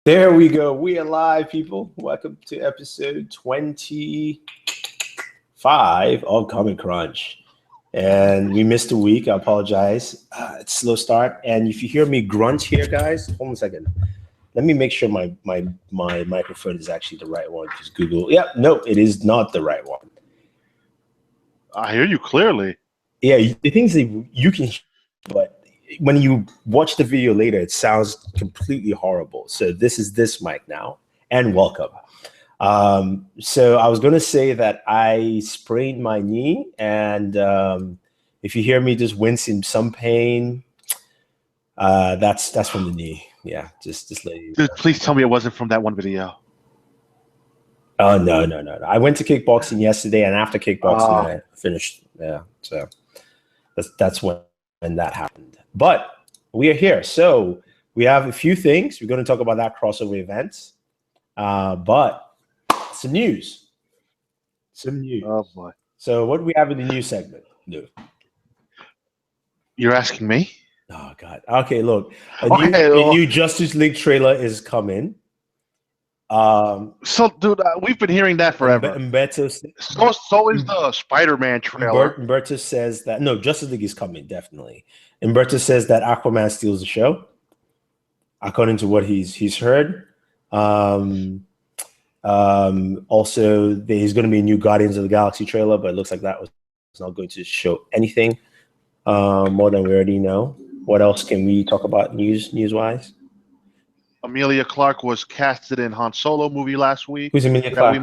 There we go. We are live, people. Welcome to episode 25 of Comic Crunch. And we missed a week. I apologize. It's a slow start. And if you hear me grunt here, guys, hold on a second. Let me make sure my microphone is actually the right one. Just Google. Yeah, no, it is not the right one. I hear you clearly. Yeah, the things that you can hear, but when you watch the video later, it sounds completely horrible. So this is this mic now, and welcome. So I was going to say that I sprained my knee, and if you hear me just wincing some pain, that's from the knee. Yeah, just let you. Dude, please tell me it wasn't from that one video. Oh no. I went to kickboxing yesterday, and after kickboxing, I finished. Yeah, so that's when that happened. But we are here. So we have a few things. We're going to talk about that crossover event. But some news. Oh, boy. So what do we have in the news segment? No. You're asking me? Oh, God. Okay, look. A new Justice League trailer is coming. So, dude, we've been hearing that forever. So is the Spider-Man trailer. Umberto says that Justice League is coming, definitely. Umberto says that Aquaman steals the show, according to what he's heard. Also, there's going to be a new Guardians of the Galaxy trailer, but it looks like that was not going to show anything more than we already know. What else can we talk about news-wise? Emilia Clarke was casted in Han Solo movie last week. Who's Emilia Clarke?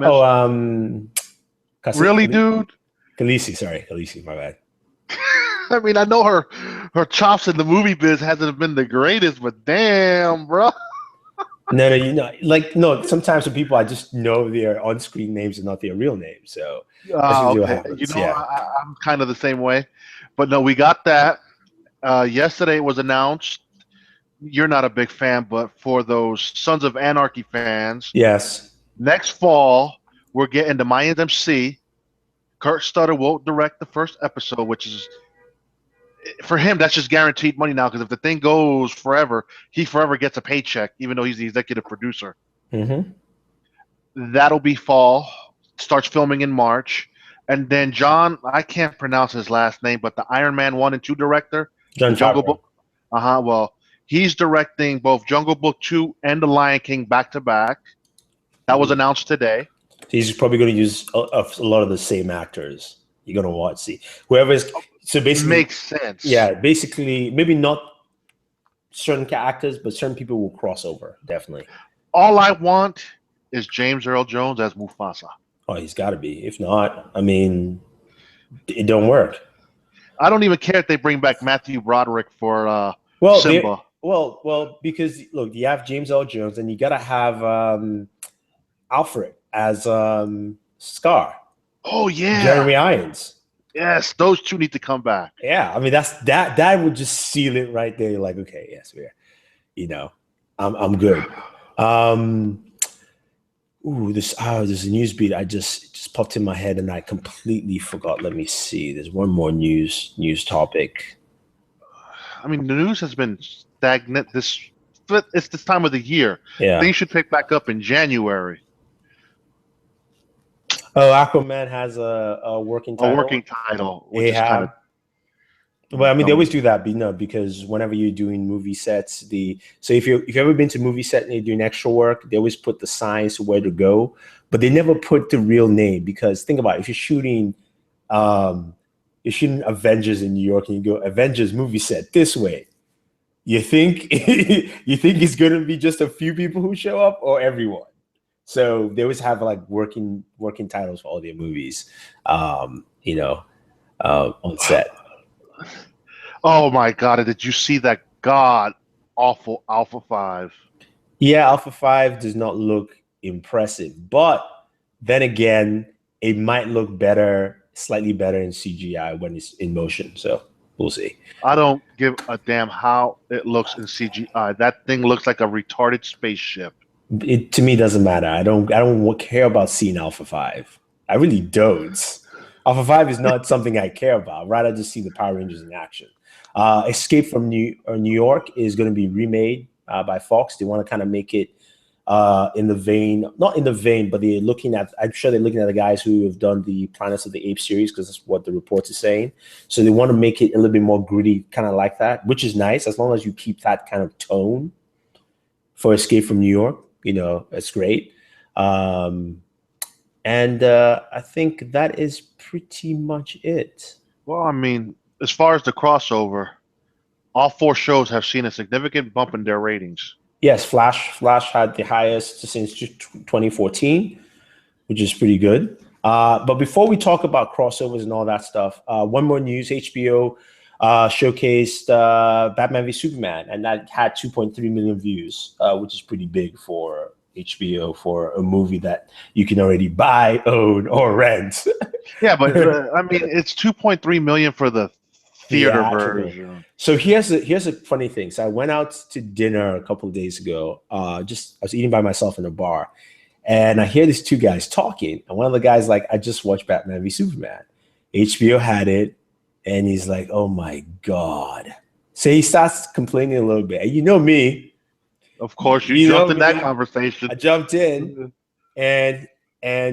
Really, dude? Khaleesi, my bad. I mean, I know her chops in the movie biz hasn't been the greatest, but damn, bro. No. Sometimes for people, I just know their on-screen names and not their real names. So, okay. I'm kind of the same way. But no, we got that. Yesterday it was announced. You're not a big fan, but for those Sons of Anarchy fans, yes. Next fall, we're getting the Mayans MC. Kurt Sutter will direct the first episode, which is, for him, that's just guaranteed money now, because if the thing goes forever, he forever gets a paycheck, even though he's the executive producer. Mm-hmm. That'll be fall. Starts filming in March. And then John, I can't pronounce his last name, but the Iron Man 1 and 2 director, John Jungle Book. Well, he's directing both Jungle Book 2 and The Lion King back-to-back. That was announced today. He's probably going to use a lot of the same actors. You're going to watch, see. Whoever's... So basically... Makes sense. Yeah, basically, maybe not certain actors, but certain people will cross over, definitely. All I want is James Earl Jones as Mufasa. Oh, he's got to be. If not, I mean, it don't work. I don't even care if they bring back Matthew Broderick for Simba. Well, because look, you have James Earl Jones, and you gotta have Alfred as Scar. Oh yeah, Jeremy Irons. Yes, those two need to come back. Yeah, I mean that would just seal it right there. You're like, okay, yes, I'm good. There's a news beat I just popped in my head and I completely forgot. Let me see. There's one more news topic. I mean, the news has been stagnant. It's this time of the year. Yeah. Things should pick back up in January. Oh, Aquaman has a working title. A working title. Which is kind of. Well, I mean, they always do that, because whenever you're doing movie sets, so if you've ever been to a movie set and you're doing extra work, they always put the signs where to go, but they never put the real name, because think about it, if you're shooting Avengers in New York and you go Avengers movie set this way, you think it's going to be just a few people who show up or everyone? So they always have like working titles for all their movies, on set. Oh my God! Did you see that god awful Alpha 5? Yeah, Alpha 5 does not look impressive, but then again, it might look slightly better in CGI when it's in motion. So we'll see. I don't give a damn how it looks in CGI. That thing looks like a retarded spaceship. It to me doesn't matter. I don't care about seeing Alpha 5. I really don't. Alpha 5 is not something I care about. I'd rather just see the Power Rangers in action. Escape from New York is going to be remade by Fox. They want to kind of make it in the vein, not in the vein, but they're looking at, I'm sure they're looking at the guys who have done the Planets of the Apes series, because that's what the report is saying. So they want to make it a little bit more gritty, kind of like that, which is nice, as long as you keep that kind of tone for Escape from New York. You know, it's great. And I think that is pretty much it. Well, I mean, as far as the crossover, all 4 shows have seen a significant bump in their ratings. Yes, Flash had the highest since 2014, which is pretty good. But before we talk about crossovers and all that stuff, one more news: HBO showcased Batman v Superman, and that had 2.3 million views, which is pretty big for HBO, for a movie that you can already buy, own, or rent. Yeah, but I mean, it's 2.3 million for the theater version. So here's a funny thing. So I went out to dinner a couple of days ago. I was eating by myself in a bar, and I hear these 2 guys talking. And one of the guys like, I just watched Batman v Superman. HBO had it, and he's like, "Oh my god!" So he starts complaining a little bit. And you know me. Of course, you jumped in that conversation. I jumped in, and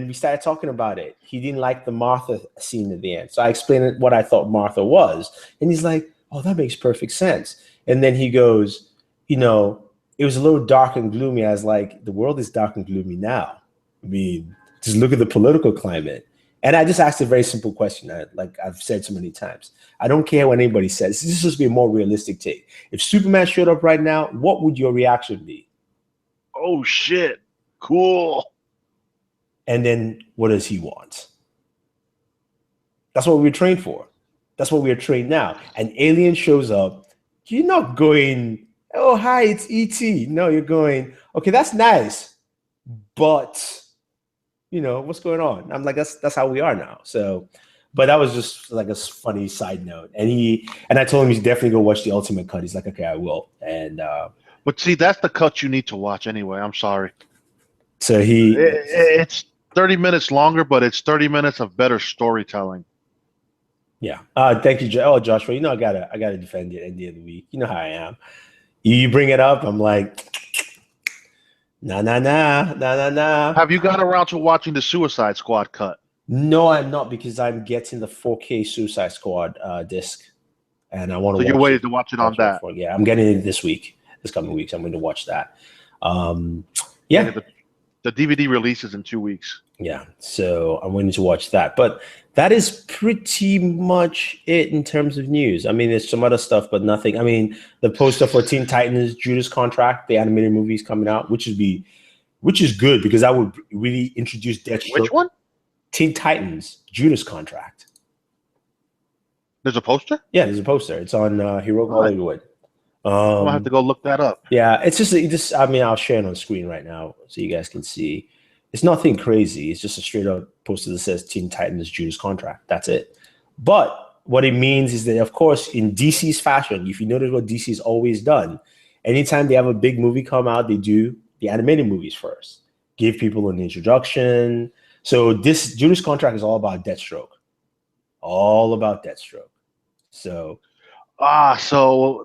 we started talking about it. He didn't like the Martha scene at the end. So I explained what I thought Martha was. And he's like, "Oh, that makes perfect sense." And then he goes, "You know, it was a little dark and gloomy." I was like, the world is dark and gloomy now. I mean, just look at the political climate. And I just asked a very simple question, like I've said so many times. I don't care what anybody says. This is supposed to be a more realistic take. If Superman showed up right now, what would your reaction be? Oh, shit. Cool. And then what does he want? That's what we're trained for. That's what we're trained now. An alien shows up. You're not going, "Oh, hi, it's E.T." No, you're going, "Okay, that's nice, but you know what's going on." I'm like, that's how we are now. So, but that was just like a funny side note. And I told him he's definitely go watch the Ultimate Cut. He's like, "Okay, I will." And but see, that's the cut you need to watch anyway. I'm sorry. So it's 30 minutes longer, but it's 30 minutes of better storytelling. Yeah. Thank you, Joshua. You know, I gotta defend it at the end of the week. You know how I am. You bring it up, I'm like, nah. Have you got around to watching the Suicide Squad cut? No, I'm not, because I'm getting the 4K Suicide Squad disc, and I want to. So you're waiting to watch it on that? Yeah, I'm getting it this coming week. So I'm going to watch that. Yeah. The DVD releases in 2 weeks. Yeah, so I'm waiting to watch that. But that is pretty much it in terms of news. I mean, there's some other stuff, but nothing. I mean, the poster for Teen Titans Judas Contract, the animated movie, is coming out, which is good, because that would really introduce Deathstroke. Which one? Teen Titans Judas Contract. There's a poster? Yeah, there's a poster. It's on Heroic Hollywood. I'll have to go look that up. Yeah, it's just. I mean, I'll share it on screen right now so you guys can see. It's nothing crazy. It's just a straight up poster that says Teen Titans Judas Contract. That's it. But what it means is that, of course, in DC's fashion, if you notice what DC's always done, anytime they have a big movie come out, they do the animated movies first. Give people an introduction. So this Judas Contract is all about Deathstroke. All about Deathstroke. So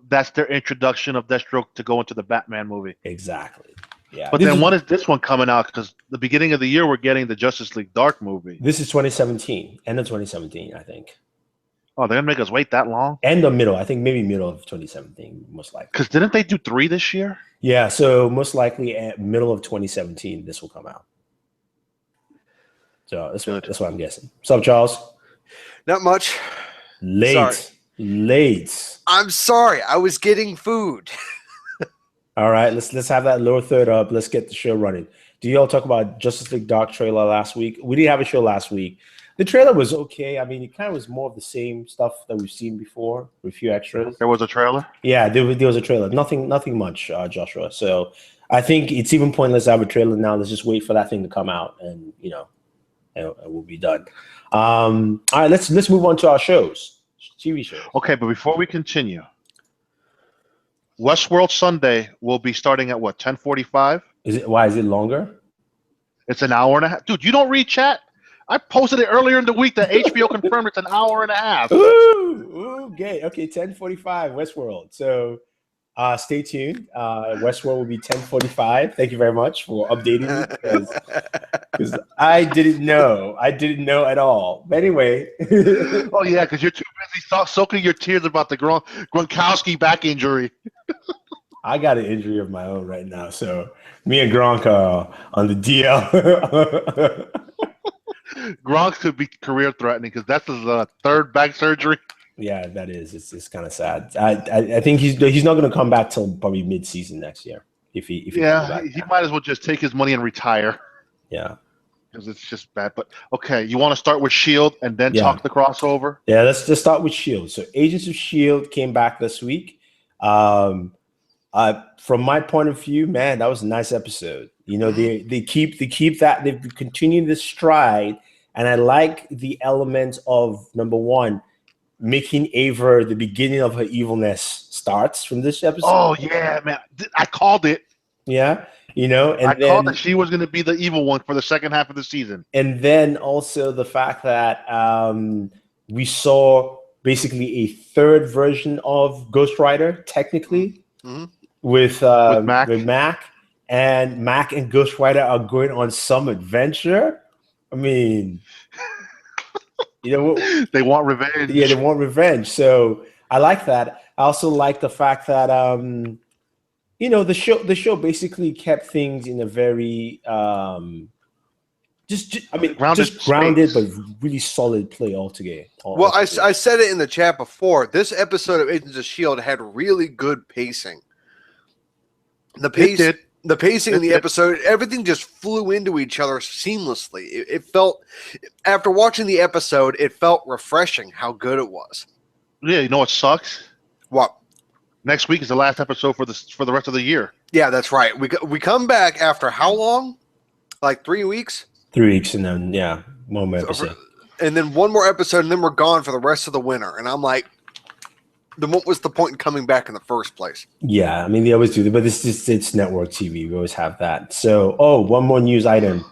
that's their introduction of Deathstroke to go into the Batman movie. Exactly. Yeah. But then when is this one coming out? Because the beginning of the year, we're getting the Justice League Dark movie. This is 2017. End of 2017, I think. Oh, they're going to make us wait that long? End of middle. I think maybe middle of 2017, most likely. Because didn't they do 3 this year? Yeah, so most likely at middle of 2017, this will come out. So that's what I'm guessing. What's up, Charles? Not much. Late. I'm sorry. I was getting food. All right, let's have that lower third up. Let's get the show running. Do you all talk about Justice League Dark trailer last week? We didn't have a show last week. The trailer was okay. I mean, it kind of was more of the same stuff that we've seen before with a few extras. There was a trailer? Yeah, there was a trailer. Nothing much, Joshua. So I think it's even pointless to have a trailer now. Let's just wait for that thing to come out, and and we'll be done. All right, let's move on to our shows, TV shows. Okay, but before we continue, Westworld Sunday will be starting at what, 10:45? Why is it longer? It's an hour and a half. Dude, you don't read chat? I posted it earlier in the week that HBO confirmed it's an hour and a half. Ooh, okay, 10:45 Westworld. So Stay tuned. Westworld will be 10:45. Thank you very much for updating me because I didn't know. I didn't know at all. But anyway. Oh yeah, because you're too busy soaking your tears about the Gronkowski back injury. I got an injury of my own right now, so me and Gronk are on the DL. Gronk could be career threatening because that's his third back surgery. Yeah, that is. It's kind of sad. I think he's not going to come back till probably mid-season next year. If he might as well just take his money and retire. Yeah, because it's just bad. But okay, you want to start with Shield and then talk the crossover? Yeah, let's just start with Shield. So Agents of Shield came back this week. From my point of view, man, that was a nice episode. You know, they keep that, they've continued this stride, and I like the element of, number one, making Ava the beginning of her evilness starts from this episode. Oh yeah, man, I called it. Yeah, you know, and I called that she was going to be the evil one for the second half of the season. And then also the fact that we saw basically a third version of Ghost Rider, technically. With Mac, and Mac and Ghost Rider are going on some adventure. I mean, you know, they want revenge. Yeah, they want revenge. So I like that. I also like the fact that you know, the show basically kept things in a very just grounded but really solid play altogether. Well, I said it in the chat before. This episode of Agents of S.H.I.E.L.D. had really good pacing. The pacing in the episode, everything just flew into each other seamlessly. It felt, after watching the episode, it felt refreshing how good it was. Yeah, you know what sucks? What? Next week is the last episode for the rest of the year. Yeah, that's right. We come back after how long? Like 3 weeks? 3 weeks, and then one more episode. And then one more episode, and then we're gone for the rest of the winter. And I'm like, then what was the point in coming back in the first place? Yeah, I mean, they always do that, but it's network TV. We always have that. So, one more news item.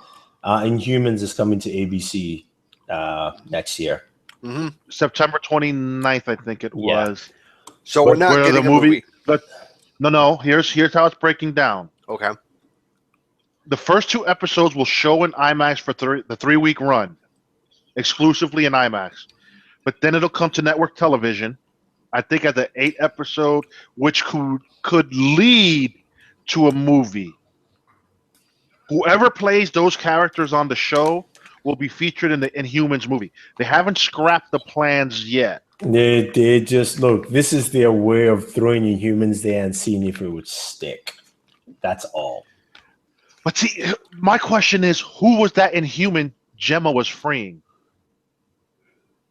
Inhumans is coming to ABC next year. September 29th, I think it was. So we're not getting a movie. No. Here's how it's breaking down. Okay. The first 2 episodes will show in IMAX for the 3-week run, exclusively in IMAX. But then it'll come to network television, I think, at the 8th episode, which could lead to a movie. Whoever plays those characters on the show will be featured in the Inhumans movie. They haven't scrapped the plans yet. They just, look, this is their way of throwing Inhumans there and seeing if it would stick. That's all. But see, my question is, who was that Inhuman Gemma was freeing?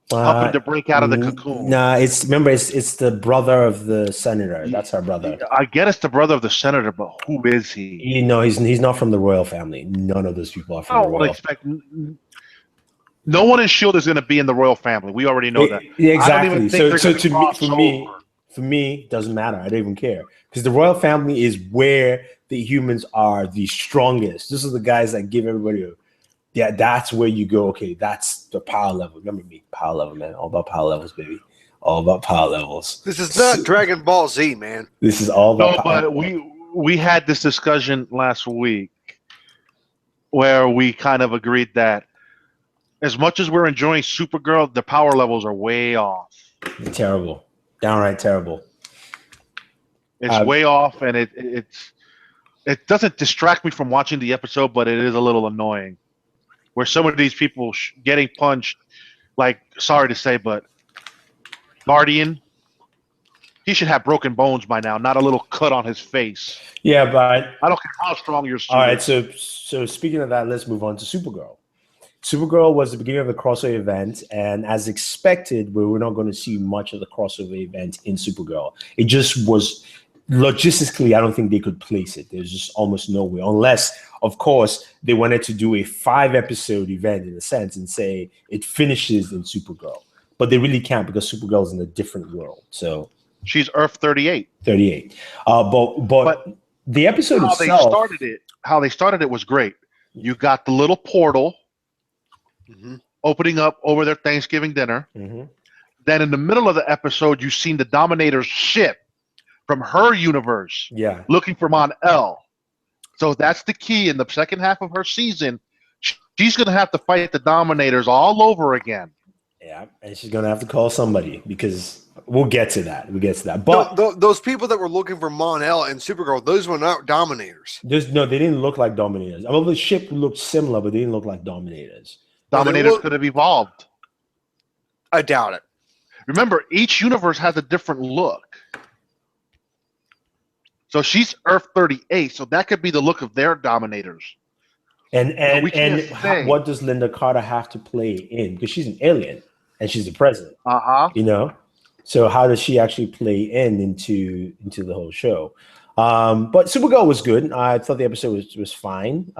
Helping to break out of the cocoon. Nah, it's the brother of the senator. That's our brother. I get it's the brother of the senator, but who is he? You know, he's not from the royal family. None of those people are from the royal. No one in S.H.I.E.L.D. is going to be in the royal family. We already know that. Yeah, exactly. For me, it doesn't matter. I don't even care, because the royal family is where the humans are the strongest. This is the guys that give everybody that's where you go, okay, that's the power level. Remember me, power level, man. All about power levels, baby. All about power levels. This is not Dragon Ball Z, man. This is all about power. But we had this discussion last week where we kind of agreed that as much as we're enjoying Supergirl, the power levels are way off. Terrible. Downright terrible. It's way off, and it doesn't distract me from watching the episode, but it is a little annoying. Where some of these people getting punched, like, sorry to say, but Guardian, he should have broken bones by now, not a little cut on his face. Yeah, but I don't care how strong your suit is. All right, so speaking of that, let's move on to Supergirl. Supergirl was the beginning of the crossover event, and as expected, we were not going to see much of the crossover event in Supergirl. It just was logistically, I don't think they could place it. There's just almost no way, unless, of course, they wanted to do a 5-episode event in a sense and say it finishes in Supergirl. But they really can't, because Supergirl is in a different world. So she's Earth 38. 38. But the episode itself, how they started it was great. You got the little portal opening up over their Thanksgiving dinner. Then in the middle of the episode, you've seen the Dominators ship from her universe, Yeah. looking for Mon-El. So that's the key in the second half of her season. She's going to have to fight the Dominators all over again. Yeah, and she's gonna have to call somebody because we'll get to that. But those people that were looking for Mon-El and Supergirl, those were not Dominators. they didn't look like Dominators. I mean, the ship looked similar, but they didn't look like Dominators. Dominators could have evolved. I doubt it. Remember, each universe has a different look. So she's Earth 38, so that could be the look of their Dominators. And what does Linda Carter have to play in? Because she's an alien and she's the president. You know, so how does she actually play into the whole show? But Supergirl was good. I thought the episode was fine.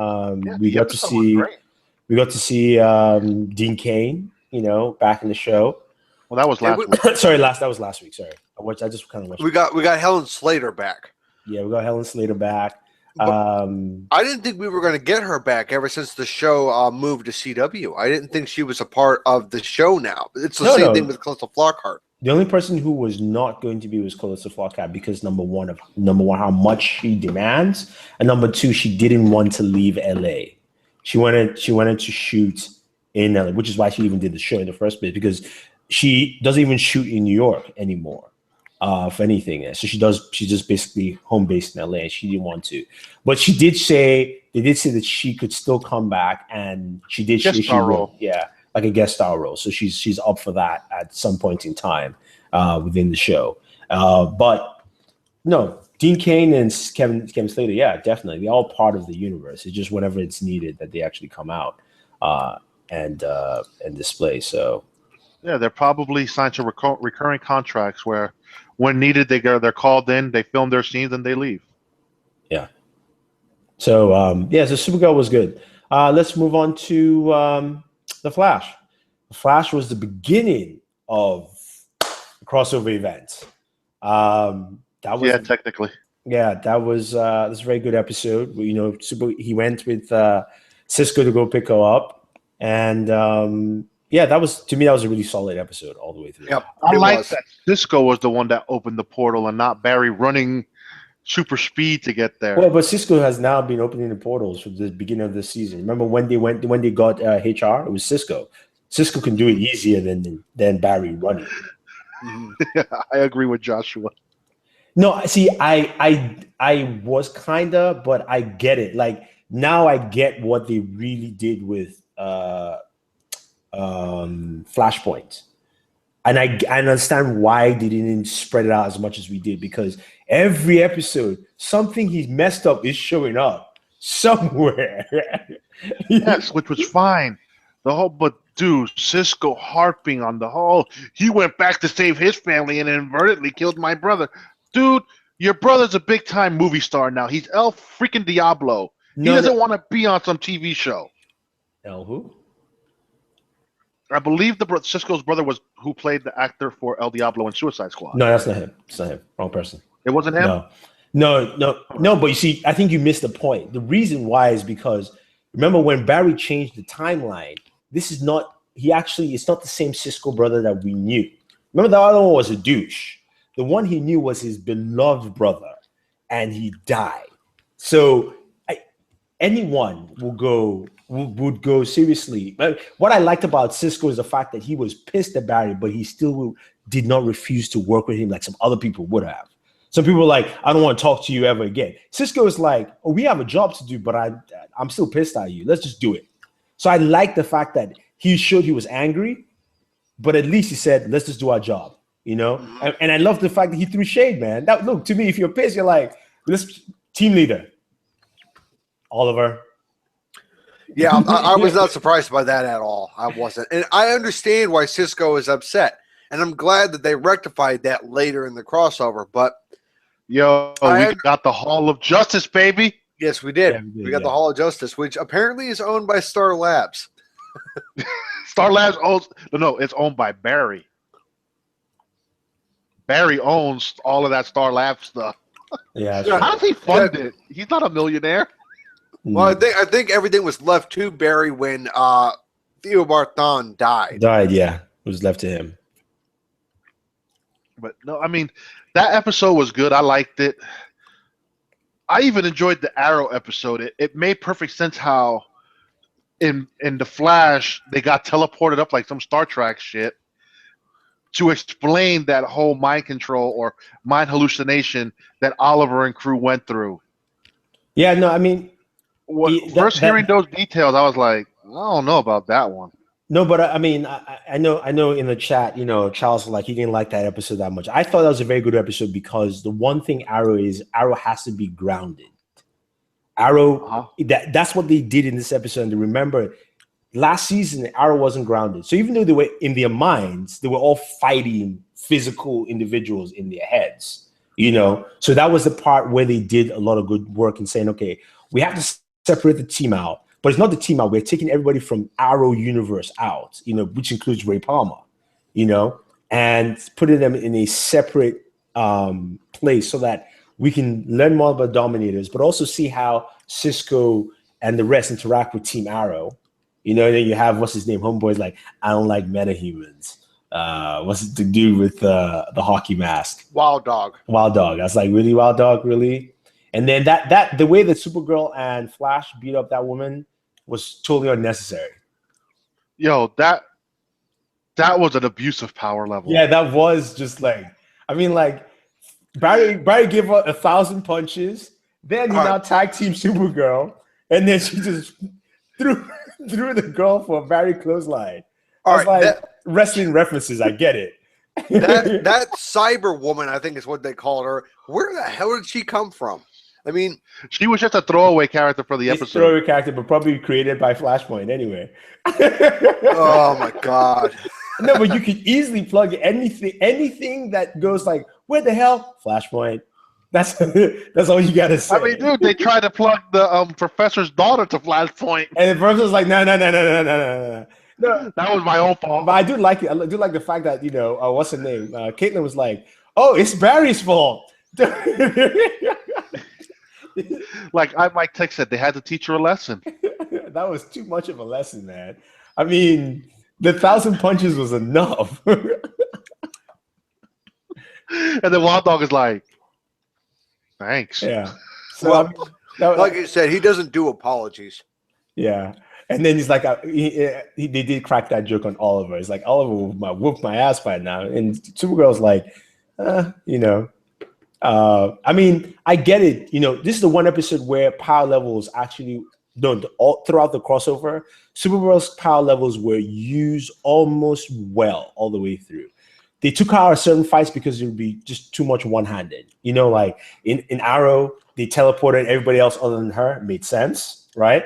We got to see Dean Cain, you know, back in the show. Well, that was last week. Sorry, that was last week. Sorry, I just kind of watched. We got Helen Slater back. Yeah, we got Helen Slater back. I didn't think we were going to get her back ever since the show moved to CW. I didn't think she was a part of the show now. It's the same thing with Calista Flockhart. The only person who was not going to be was Calista Flockhart because number one, how much she demands, and number two, she didn't want to leave LA. She wanted to shoot in LA, which is why she even did the show in the first place, because she doesn't even shoot in New York anymore. For anything, so she's just basically home based in LA, and she didn't want to, but they did say that she could still come back, and she did guest star role, like a guest star role. So she's up for that at some point in time within the show. But no, Dean Cain and Kevin Slater, yeah, definitely, they're all part of the universe. It's just whenever it's needed that they actually come out and display. So yeah, they're probably signed to recurring contracts where, when needed, they're called in, they film their scenes, and they leave. Yeah. So so Supergirl was good. Let's move on to the Flash. The Flash was the beginning of the crossover event. That was technically. Yeah, that was a very good episode. You know, he went with Cisco to go pick her up, and that was, to me, that was a really solid episode all the way through. Yep, I like that Cisco was the one that opened the portal and not Barry running super speed to get there. Well, but Cisco has now been opening the portals from the beginning of this season. Remember when they got HR? It was Cisco. Cisco can do it easier than Barry running. Yeah, I agree with Joshua. No, see, I was kinda, but I get it. Like now, I get what they really did with Flashpoint, and I understand why they didn't spread it out as much as we did, because every episode something he's messed up is showing up somewhere. Yes, which was fine. But dude, Cisco harping on the whole, he went back to save his family and inadvertently killed my brother. Dude, your brother's a big time movie star now. He's El freaking Diablo. He doesn't want to be on some TV show. El who? I believe Cisco's brother was who played the actor for El Diablo in Suicide Squad. No, that's not him. It's not him. Wrong person. It wasn't him? No. But you see, I think you missed the point. The reason why is because remember when Barry changed the timeline, it's not the same Cisco brother that we knew. Remember the other one was a douche. The one he knew was his beloved brother, and he died. So anyone would go seriously. What I liked about Cisco is the fact that he was pissed at Barry, but he still did not refuse to work with him like some other people would have. Some people were like, I don't want to talk to you ever again. Cisco is like, oh, we have a job to do, but I'm still pissed at you. Let's just do it. So I like the fact that he showed he was angry, but at least he said, let's just do our job, you know? And I love the fact that he threw shade, man. Look, to me, if you're pissed, you're like, let's team leader. Oliver. Yeah, I was not surprised by that at all. I wasn't. And I understand why Cisco is upset. And I'm glad that they rectified that later in the crossover. But we got the Hall of Justice, baby. Yes, we did. Yeah, we got the Hall of Justice, which apparently is owned by Star Labs. Star Labs owns it's owned by Barry. Barry owns all of that Star Labs stuff. Yeah. How does he fund it? He's not a millionaire. Well, I think everything was left to Barry when Theo Barthon died. Yeah. It was left to him. But no, I mean, that episode was good. I liked it. I even enjoyed the Arrow episode. It made perfect sense how in the Flash they got teleported up like some Star Trek shit to explain that whole mind control or mind hallucination that Oliver and crew went through. Yeah, no, I mean, first hearing those details, I was like, I don't know about that one. No, but I mean, I know in the chat, Charles was like, he didn't like that episode that much. I thought that was a very good episode because the one thing Arrow has to be grounded. Arrow, that's what they did in this episode. And remember, last season, Arrow wasn't grounded. So even though they were in their minds, they were all fighting physical individuals in their heads, So that was the part where they did a lot of good work in saying, okay, we have to separate the team out. But it's not the team out. We're taking everybody from Arrow universe out, which includes Ray Palmer, and putting them in a separate place so that we can learn more about Dominators, but also see how Cisco and the rest interact with Team Arrow. And then you have, what's his name? Homeboy's like, I don't like metahumans. What's it to do with the hockey mask? Wild Dog. Wild Dog. I was like, really, Wild Dog? Really? And then that the way that Supergirl and Flash beat up that woman was totally unnecessary. Yo, that was an abuse of power level. Yeah, that was just like, I mean, like Barry gave her 1,000 punches. Then he now tag team Supergirl, and then she just threw the girl for a Barry clothesline. I was like, wrestling references, I get it. that cyber woman, I think is what they called her. Where the hell did she come from? I mean, she was just a throwaway character for the episode. Throwaway character, but probably created by Flashpoint anyway. Oh my god! No, but you could easily plug anything that goes like, where the hell? Flashpoint. That's all you gotta say. I mean, dude, they tried to plug the professor's daughter to Flashpoint, and the professor's like, no. No, that was my own fault. But I do like it. I do like the fact that what's her name? Caitlin was like, oh, it's Barry's fault. Like Mike Tech said, they had to teach her a lesson. That was too much of a lesson, man. I mean, the 1,000 punches was enough. And then Wild Dog is like, thanks. Yeah. So, well, like you said, he doesn't do apologies. Yeah. And then he's like, they did crack that joke on Oliver. It's like, Oliver will whoop my ass by now. And Supergirl's like, I mean, I get it. This is the one episode where power levels actually all throughout the crossover. Supergirl's power levels were used almost well all the way through. They took out certain fights because it would be just too much one-handed. Like in Arrow, they teleported everybody else other than her. It made sense, right?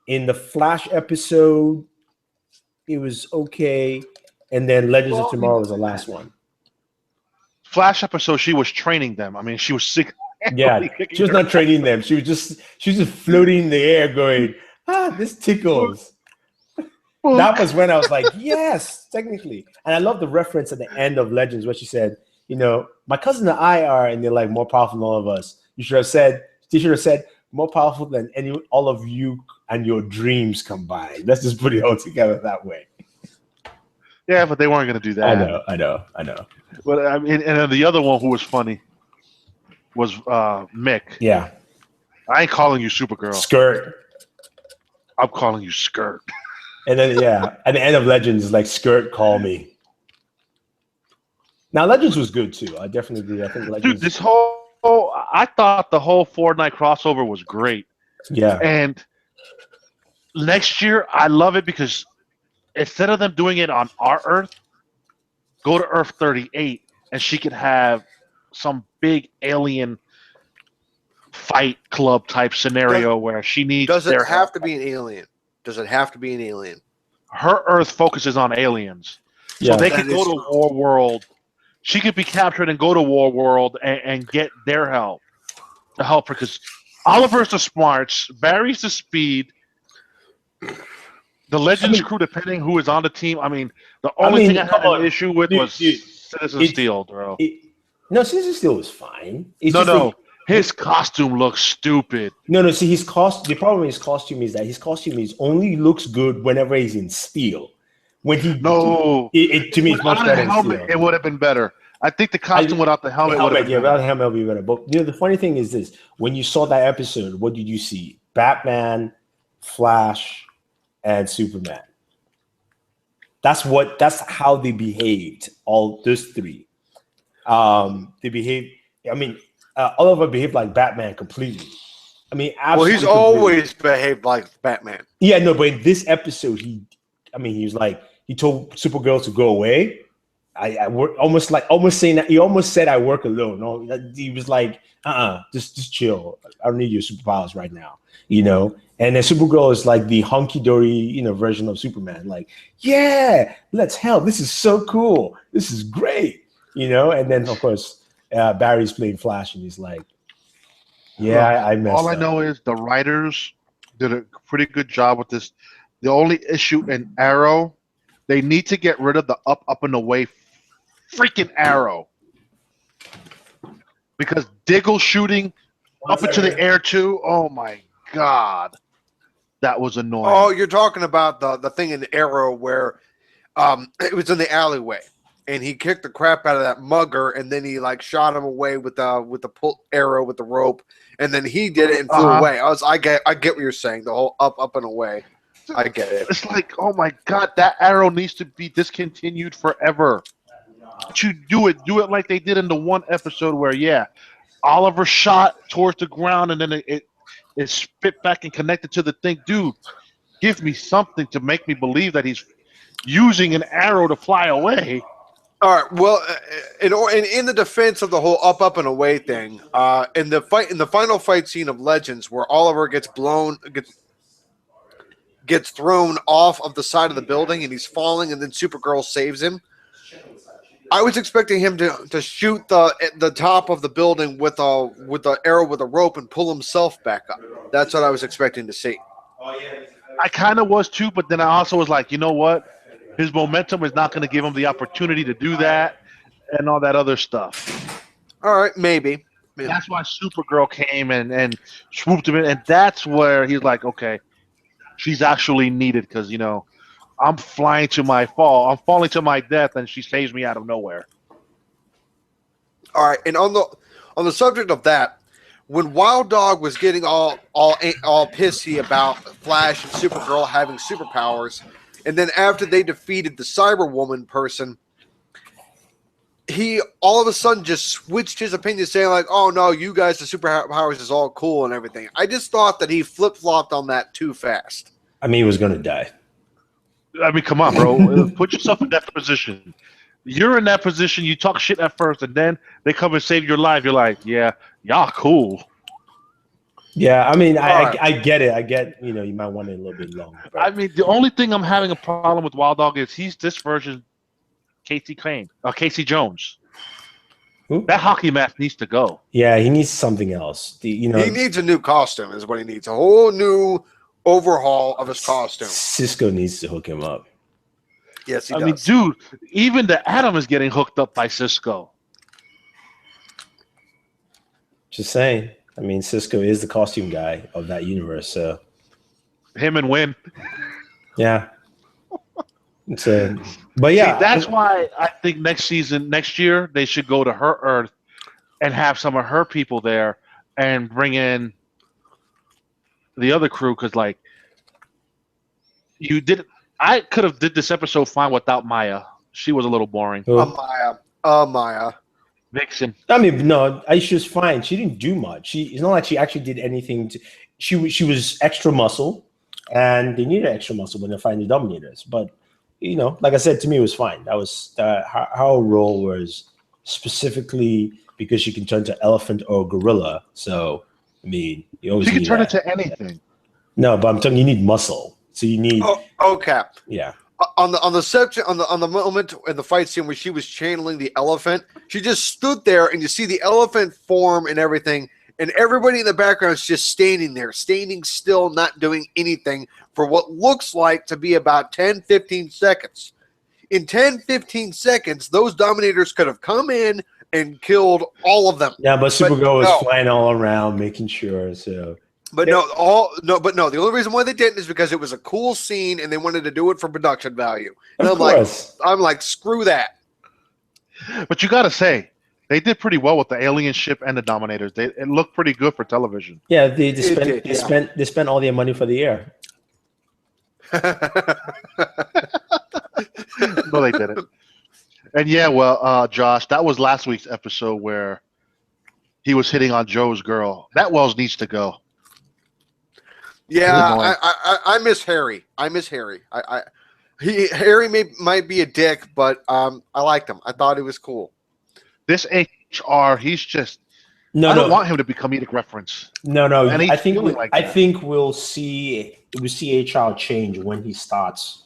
In the Flash episode, it was okay. And then Legends of Tomorrow was the last one. Flash episode, she was training them. I mean, she was sick. Yeah, she was not training them. She was just floating in the air going, this tickles. That was when I was like, yes, technically. And I love the reference at the end of Legends where she said, my cousin and I are, and they're like more powerful than all of us. She should have said, more powerful than all of you and your dreams combined. Let's just put it all together that way. Yeah, but they weren't going to do that. I know. But I mean, and then the other one who was funny was Mick. Yeah. I ain't calling you Supergirl. Skirt. I'm calling you Skirt. And then, at the end of Legends, like, Skirt, call me. Now, Legends was good, too. I definitely agree. I think Legends... Dude, I thought the whole Fortnite crossover was great. Yeah. And next year, I love it because instead of them doing it on our Earth, go to Earth 38, and she could have some big alien fight club type scenario where she needs. Does it have to be an alien? Does it have to be an alien? Her Earth focuses on aliens, so they could go to War World. She could be captured and go to War World and get their help to help her because Oliver's the smarts, Barry's the speed. The Legends crew, depending who is on the team. I mean, the only thing I had an issue with was Citizen Steel, bro. No, Citizen Steel was fine. His costume looks stupid. No. See, his costume. The problem with his costume is that his costume only looks good whenever he's in steel. When he to me, it's much better in steel. It would have been better. I think the costume without the helmet would have been without the helmet would be better. But the funny thing is this: when you saw that episode, what did you see? Batman, Flash, and Superman. That's how they behaved. All those three. They behaved. I mean, Oliver behaved like Batman completely. I mean, absolutely. Well, he's always behaved like Batman. Yeah, no, but in this episode, he was like, he told Supergirl to go away. I work almost saying that he almost said I work alone. No, he was like, just chill. I don't need your superpowers right now, And then Supergirl is like the hunky dory, version of Superman. Like, yeah, let's help. This is so cool. This is great, And then of course Barry's playing Flash, and he's like, yeah, I messed up. All I know is the writers did a pretty good job with this. The only issue in Arrow, they need to get rid of the up, and away freaking Arrow. Because Diggle shooting up into the air too, oh my God. That was annoying. Oh, you're talking about the thing in Arrow where it was in the alleyway. And he kicked the crap out of that mugger, and then he like shot him away with the pull arrow with the rope, and then he did it and flew away. I get what you're saying. The whole up and away. I get it. It's like, oh my God, that arrow needs to be discontinued forever. But you do it like they did in the one episode where Oliver shot towards the ground and then it spit back and connected to the thing. Dude, give me something to make me believe that he's using an arrow to fly away. All right. Well, in the defense of the whole up and away thing, in the final fight scene of Legends, where Oliver gets thrown off of the side of the building and he's falling, and then Supergirl saves him. I was expecting him to shoot the top of the building with the arrow with a rope and pull himself back up. That's what I was expecting to see. I kind of was too, but then I also was like, you know what? His momentum is not going to give him the opportunity to do that and all that other stuff. All right, maybe. That's why Supergirl came and swooped him in, and that's where he's like, okay, she's actually needed because, I'm flying to my fall. I'm falling to my death, and she saves me out of nowhere. All right, and on the subject of that, when Wild Dog was getting all pissy about Flash and Supergirl having superpowers, and then after they defeated the Cyberwoman person, he all of a sudden just switched his opinion, saying like, "Oh no, you guys, the superpowers is all cool and everything." I just thought that he flip-flopped on that too fast. I mean, he was gonna die. I mean, come on, bro. Put yourself in that position. You're in that position. You talk shit at first, and then they come and save your life. You're like, yeah, y'all cool. Yeah, I mean, I get it. I get, you might want it a little bit longer. But. I mean, the only thing I'm having a problem with Wild Dog is he's this version Casey Jones. Who? That hockey mask needs to go. Yeah, he needs something else. He needs a new costume is what he needs. A whole new overhaul of his costume. Cisco needs to hook him up. Yes, he does. I mean, dude, even the Atom is getting hooked up by Cisco. Just saying. I mean, Cisco is the costume guy of that universe, so. Him and Win. Yeah. But yeah. See, that's why I think next year, they should go to her Earth and have some of her people there and bring in the other crew, because, like, I could have did this episode fine without Maya. She was a little boring. Maya. Vixen. I mean, no, she was fine. She didn't do much. It's not like she actually did anything. She was extra muscle, and they needed extra muscle when they find the Dominators. But, like I said, to me, it was fine. That was her role was specifically because she can turn to elephant or gorilla. So, I mean, you always she can turn that. into anything. No, but I'm telling you, you need muscle. So you need. Oh, okay. Yeah. On the section on the moment in the fight scene where she was channeling the elephant, she just stood there and you see the elephant form and everything, and everybody in the background is just standing still, not doing anything for what looks like to be about 10-15 seconds. In 10-15 seconds, those Dominators could have come in and killed all of them. Yeah, but Supergirl was flying all around, making sure. So. But no. The only reason why they didn't is because it was a cool scene and they wanted to do it for production value. And I'm like, screw that. But you gotta say, they did pretty well with the alien ship and the Dominators. It looked pretty good for television. Yeah, they spent all their money for the air. No, they didn't. And yeah, well, Josh, that was last week's episode where he was hitting on Joe's girl. That Wells needs to go. Yeah, I miss Harry. Harry might be a dick, but I liked him. I thought he was cool. This HR, he's just. I don't want him to be comedic reference. No. And I think we'll see HR change when he starts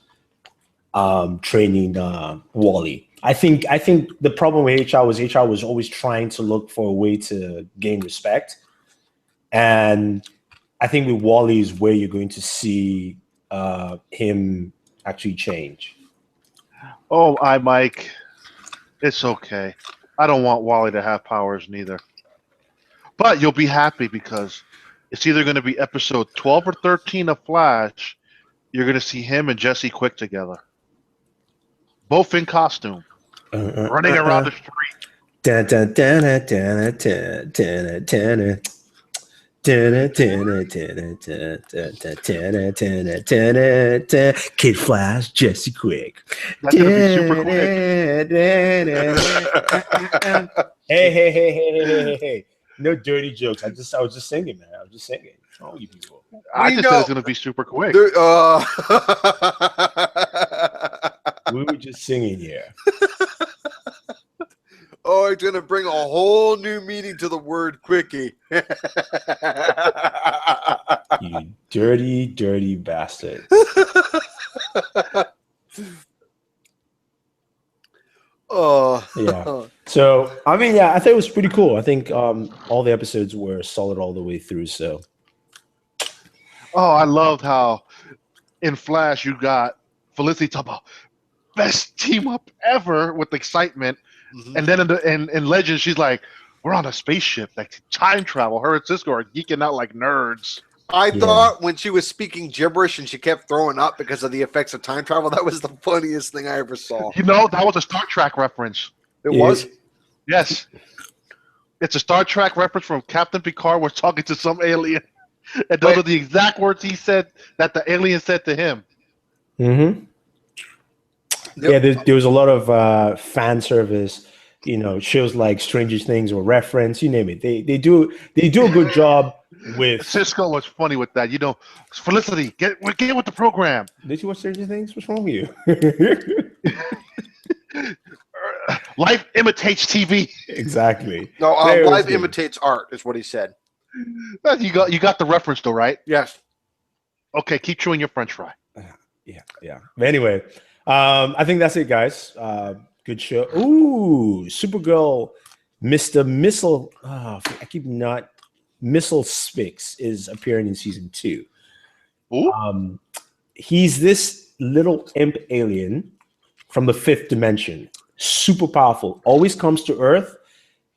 training Wally. I think the problem with HR was always trying to look for a way to gain respect, and I think with Wally is where you're going to see him actually change. Oh, Mike, it's okay. I don't want Wally to have powers neither. But you'll be happy because it's either going to be episode 12 or 13 of Flash. You're going to see him and Jesse Quick together. Both in costume. Running around the street. Kid Flash, Jesse Quick. That's going to be super quick. Hey. No dirty jokes. I was just singing, man. I was just singing. Oh, you people. I just said it's going to be super quick. We were just singing here. Oh, it's going to bring a whole new meaning to the word quickie. You dirty, dirty bastard. Oh. Yeah. So, I mean, yeah, I thought it was pretty cool. I think all the episodes were solid all the way through, so. Oh, I loved how in Flash you got Felicity talk about best team up ever with excitement. Mm-hmm. And then in Legends, she's like, we're on a spaceship, like time travel. Her and Cisco are geeking out like nerds. I thought when she was speaking gibberish and she kept throwing up because of the effects of time travel, that was the funniest thing I ever saw. You know, that was a Star Trek reference. It was? Yes. It's a Star Trek reference from Captain Picard was talking to some alien. And those are the exact words he said that the alien said to him. Mm-hmm. Yep. Yeah, there was a lot of fan service. You know, shows like Stranger Things or Reference, you name it. They do a good job with. Cisco was funny with that. You know, Felicity, get with the program. Did you watch Stranger Things? What's wrong with you? Life imitates TV. Exactly. No, life imitates art is what he said. You got the reference though, right? Yes. Okay, keep chewing your French fry. Yeah. But anyway, I think that's it, guys. Good show. Ooh, Supergirl, Mr. Missile. Missile Spix is appearing in season 2. Ooh. He's this little imp alien from the 5th dimension. Super powerful. Always comes to Earth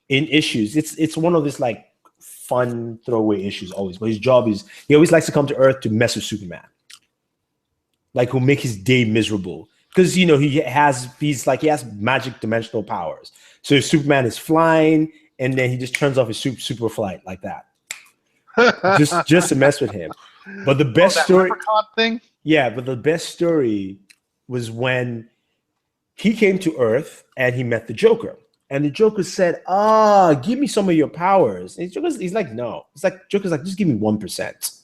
in issues. It's one of these like fun throwaway issues always. But his job is he always likes to come to Earth to mess with Superman. Like who'll make his day miserable. Because you know he has magic dimensional powers. So if Superman is flying, and then he just turns off his super flight like that, just to mess with him. But the best story, thing. Yeah, but the best story was when he came to Earth and he met the Joker, and the Joker said, give me some of your powers." And he's like, "No." It's like Joker's like, "Just give me 1%,"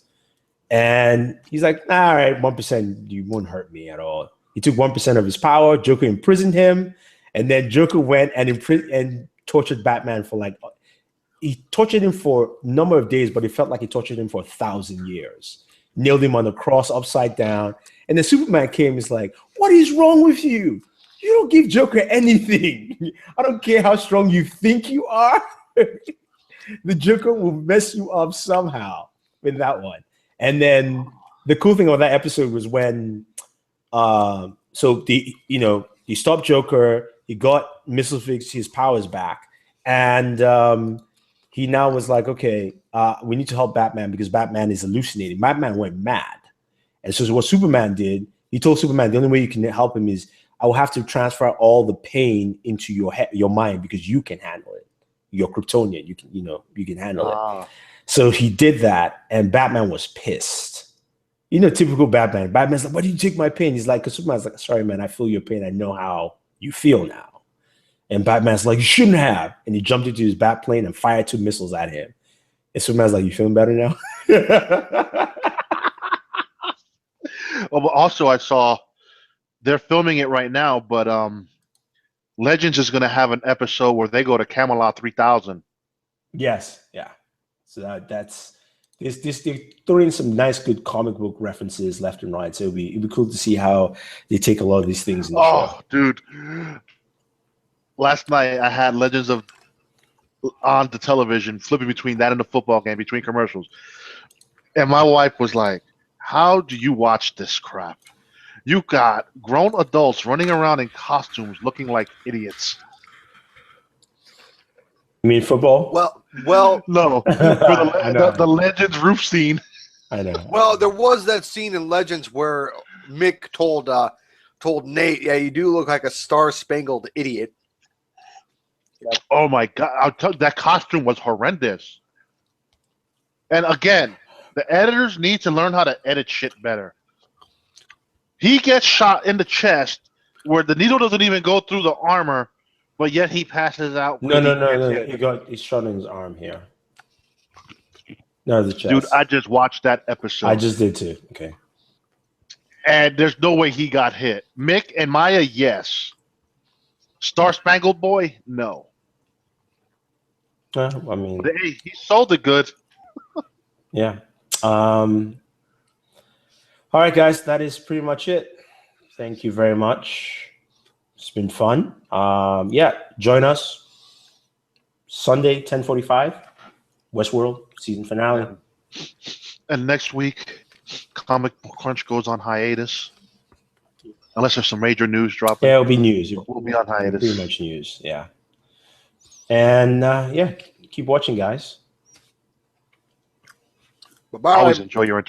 and he's like, "All right, 1%, you won't hurt me at all." He took 1% of his power. Joker imprisoned him, and then Joker went and tortured Batman for he tortured him for a number of days, but it felt like he tortured him for 1,000 years. Nailed him on the cross upside down, and then Superman came. He's like, "What is wrong with you? You don't give Joker anything. I don't care how strong you think you are. The Joker will mess you up somehow with that one." And then the cool thing on that episode was when. He stopped Joker. He got Missile Fix his powers back, and he now was like, "Okay, we need to help Batman because Batman is hallucinating." Batman went mad, and so what Superman did, he told Superman the only way you can help him is I will have to transfer all the pain into your mind because you can handle it. You're Kryptonian. You can handle it. So he did that, and Batman was pissed. Typical Batman. Batman's like, "Why do you take my pain?" He's like, because Superman's like, "Sorry, man, I feel your pain. I know how you feel now." And Batman's like, "You shouldn't have." And he jumped into his bat plane and fired 2 missiles at him. And Superman's like, "You feeling better now?" Well, but also I saw they're filming it right now, but Legends is going to have an episode where they go to Camelot 3000. Yes, yeah. So that's they're throwing some nice, good comic book references left and right. So it'd be cool to see how they take a lot of these things in the show. Dude! Last night I had Legends on the television, flipping between that and the football game, between commercials, and my wife was like, "How do you watch this crap? You got grown adults running around in costumes looking like idiots." You mean football? Well, no, for the Legends roof scene. I know. Well, there was that scene in Legends where Mick told Nate, "Yeah, you do look like a star-spangled idiot." Oh my God! That costume was horrendous. And again, the editors need to learn how to edit shit better. He gets shot in the chest where the needle doesn't even go through the armor, but yet he passes out. No. He's shot in his arm here. No, the chest. Dude, I just watched that episode. I just did too. Okay. And there's no way he got hit. Mick and Maya, yes. Star Spangled Boy, no. I mean, but hey, he sold it good. Yeah. All right, guys, that is pretty much it. Thank you very much. It's been fun. Yeah, join us Sunday, 10:45, Westworld season finale. And next week, Comic Crunch goes on hiatus. Unless there's some major news dropping. Yeah, it'll be news. We'll be on hiatus. Pretty much news, yeah. And yeah, keep watching, guys. Bye-bye. Always enjoy your